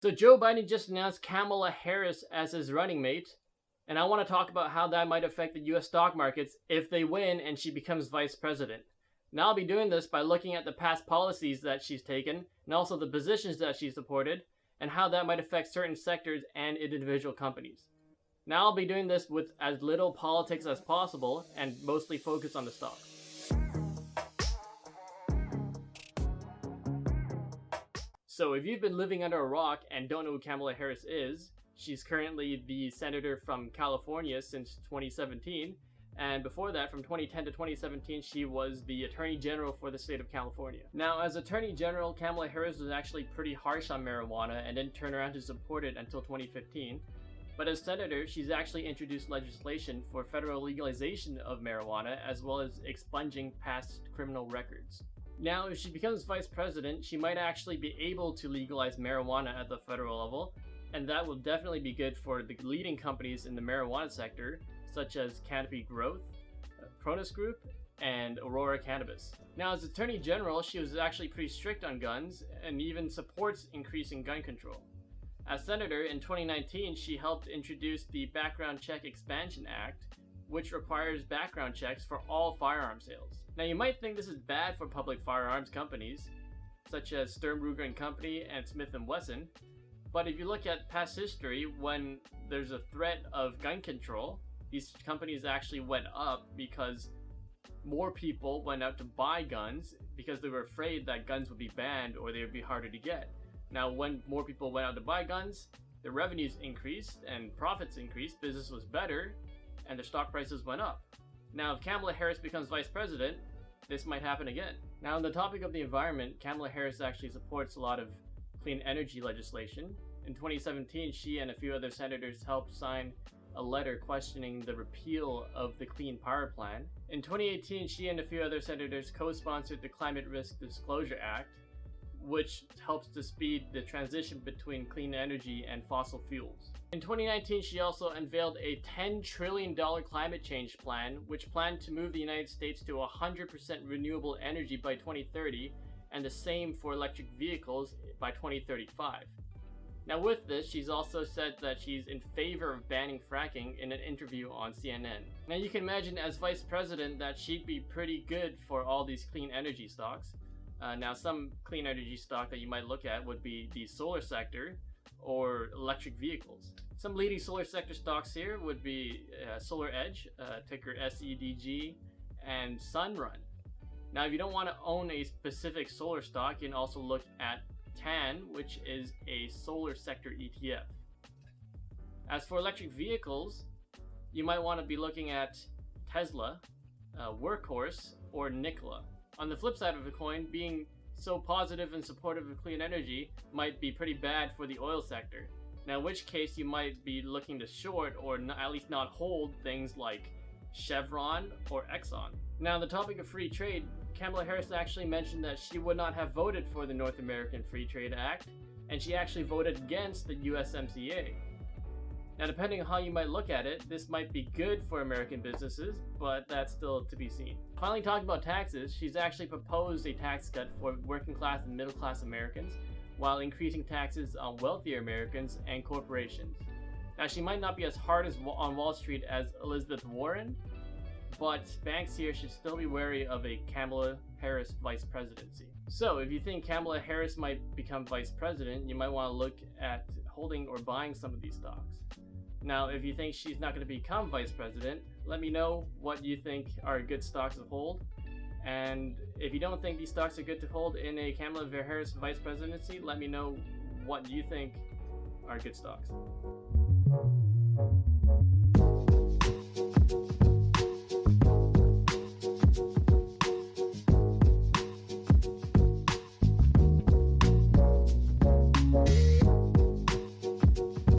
So Joe Biden just announced Kamala Harris as his running mate, and I want to talk about how that might affect the US stock markets if they win and she becomes vice president. Now I'll be doing this by looking at the past policies that she's taken, and also the positions that she's supported, and how that might affect certain sectors and individual companies. Now I'll be doing this with as little politics as possible, and mostly focus on the stock. So if you've been living under a rock and don't know who Kamala Harris is, she's currently the senator from California since 2017, and before that, from 2010 to 2017, she was the Attorney General for the state of California. Now, as Attorney General, Kamala Harris was actually pretty harsh on marijuana and didn't turn around to support it until 2015. But as senator, she's actually introduced legislation for federal legalization of marijuana, as well as expunging past criminal records. Now, if she becomes vice president, she might actually be able to legalize marijuana at the federal level, and that will definitely be good for the leading companies in the marijuana sector, such as Canopy Growth, Cronus Group, and Aurora Cannabis. Now, as Attorney General, she was actually pretty strict on guns, and even supports increasing gun control. As Senator, in 2019, she helped introduce the Background Check Expansion Act, which requires background checks for all firearm sales. Now, you might think this is bad for public firearms companies, such as Sturm Ruger & Company and Smith & Wesson, but if you look at past history, when there's a threat of gun control, these companies actually went up because more people went out to buy guns because they were afraid that guns would be banned or they would be harder to get. Now, when more people went out to buy guns, the revenues increased and profits increased, business was better, and their stock prices went up. Now, if Kamala Harris becomes vice president, this might happen again. Now, on the topic of the environment, Kamala Harris actually supports a lot of clean energy legislation. In 2017, she and a few other senators helped sign a letter questioning the repeal of the Clean Power Plan. In 2018, she and a few other senators co-sponsored the Climate Risk Disclosure Act, which helps to speed the transition between clean energy and fossil fuels. In 2019, she also unveiled a $10 trillion climate change plan, which planned to move the United States to 100% renewable energy by 2030, and the same for electric vehicles by 2035. Now, with this, she's also said that she's in favor of banning fracking in an interview on CNN. Now, you can imagine as vice president that she'd be pretty good for all these clean energy stocks. Now, some clean energy stock that you might look at would be the solar sector or electric vehicles. Some leading solar sector stocks here would be Solar Edge, ticker SEDG, and Sunrun. Now, if you don't want to own a specific solar stock, you can also look at TAN, which is a solar sector ETF. As for electric vehicles, you might want to be looking at Tesla, Workhorse, or Nikola. On the flip side of the coin, being so positive and supportive of clean energy might be pretty bad for the oil sector. Now, in which case you might be looking to short or at least not hold things like Chevron or Exxon. Now, on the topic of free trade, Kamala Harris actually mentioned that she would not have voted for the North American Free Trade Act, and she actually voted against the USMCA. Now, depending on how you might look at it, this might be good for American businesses, but that's still to be seen. Finally, talking about taxes, she's actually proposed a tax cut for working class and middle class Americans, while increasing taxes on wealthier Americans and corporations. Now, she might not be as hard on Wall Street as Elizabeth Warren, but banks here should still be wary of a Kamala Harris vice presidency. So, if you think Kamala Harris might become vice president, you might want to look at holding or buying some of these stocks. Now, if you think she's not going to become vice president, let me know what you think are good stocks to hold. And if you don't think these stocks are good to hold in a Kamala Harris vice presidency, let me know what you think are good stocks.